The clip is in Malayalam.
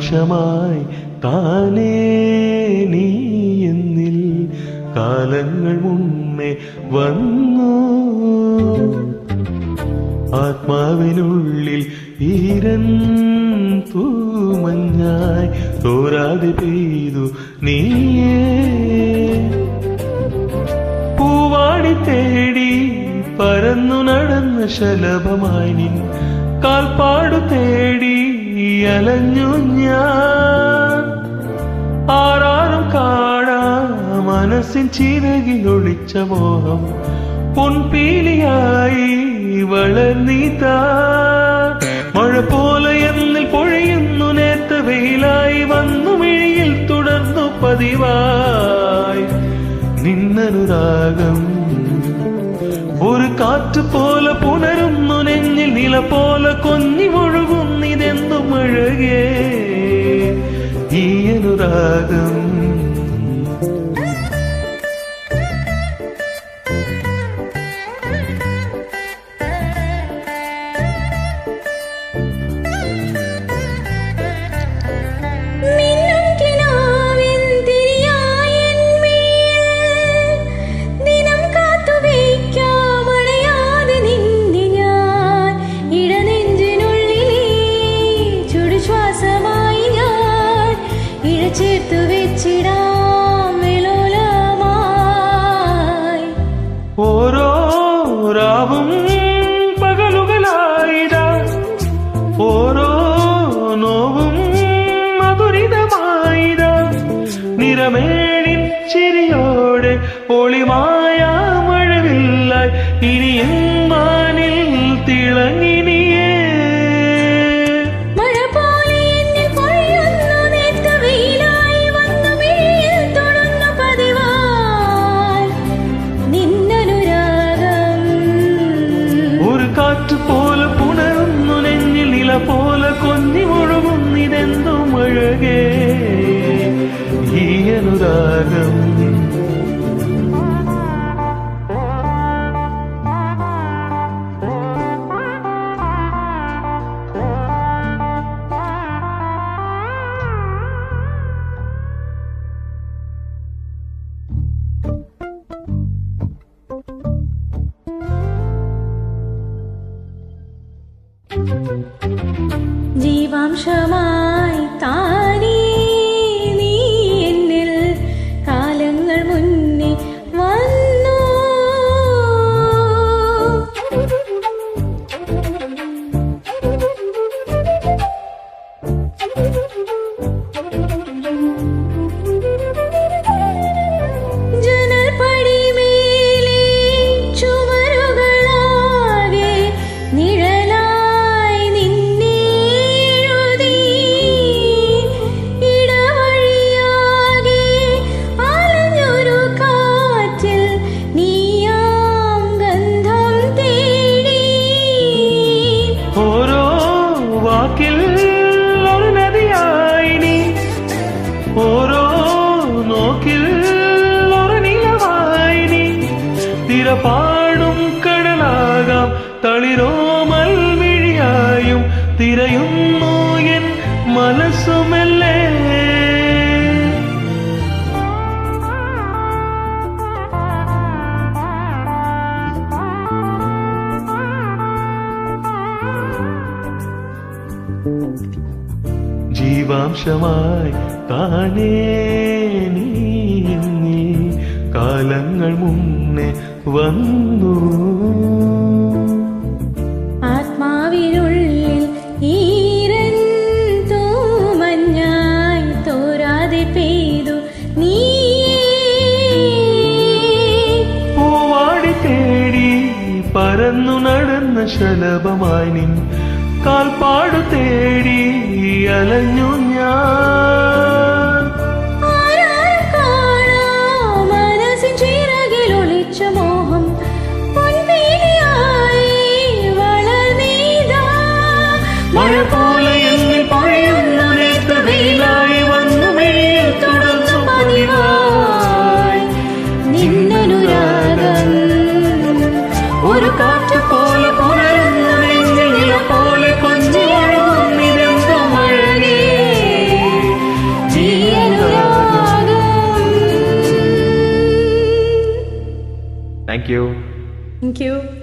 ജീവാംശമായി താനേ നീ എന്നിൽ കാലങ്ങൾ മുന്നേ വന്നു. ആത്മാവിനുള്ളിൽ ഈരൻ തൂമഞ്ഞായി തോരാതെ പെയ്തു നീയേ. പൂവാടി തേടി പരന്നു നടന്ന ശലഭമായി നിൻ കാൽപ്പാടു തേടി അലഞ്ഞു ഞാൻ. ആരാരും കാണാ മനസ്സിൻ ചിറകിലൊളിച്ച മോഹം പൊൻപീലിയായി വളർന്നീതാ. മഴ പോലെ എന്നിൽ പൊഴിയുന്നു നേത്ത വെയിലായി വന്നു മിഴിയിൽ തുടർന്നു പതിവായി നിന്നനുരാഗം. ഒരു കാറ്റ് പോലെ പുണരുന്നു നെഞ്ഞിൽ നില പോലെ കൊഞ്ഞി ഒഴുകുന്നിതെന്തും അഴകേ ഈ അനുരാഗം. ചേർത്തു വെച്ചിടാം വിലോലമായി. ഓരോ രാവും പകലുകളായിടാ, ഓരോ നോവും മധുരിതമായിടാ. നിറമേടിൻ ചിരിയോടെ ഒളിമായ മഴവില്ലായി ഇനിയും മാനിൽ തിളങ്ങിനിയേ. കാറ്റ് പോലെ പുണരുന്നു നെഞ്ഞിൽ നില പോലെ കൊന്നി ഒഴുകുന്നിതെന്തും അഴകേ ഈ അനുരാഗം. ജീവാംശമായി താനേ നീ എന്നിൽ കാലങ്ങൾ മുന്നേ വന്നു. ഒരു നദിയായി നീ, ഓരോ നോക്കിൽ ഒരു നിലവായി നീ. തിരപാടും കടലാകാം തളിരോമൽ മിഴിയായും തിരയുന്നു എൻ മനസ്സുമല്ലേ. ജീവാംശമായി താനേ നീ എന്നിൽ കാലങ്ങൾ മുന്നേ വന്നു. ആത്മാവിനുള്ളിൽ ഈരൻ തൂമഞ്ഞായി തോരാതെ പെയ്തു നീ. പൂവാടി തേടി പരന്നു നടന്ന ശലഭമായി നിൻ കാൽപ്പാടു തേടി അലഞ്ഞു ഞാൻ. മനസ്സിൻ ചിറകിലൊളിച്ച മോഹം പൊൻപീലിയായി വളർന്നീതാ. മഴ പോലെ എന്നിൽ പൊഴിയുന്നു നേത്ത വെയിലായി വന്നു മിഴിയിൽ തുടർന്നു പതിവായി നിന്നനുരാഗം. ഒരു കാറ്റ് പോലെ പുണരുന്നു നെഞ്ഞിൽ നില പോലെ കൊഞ്ചി ഒഴുകുന്നിതെന്തും അഴകേ താങ്ക് യു. Thank you.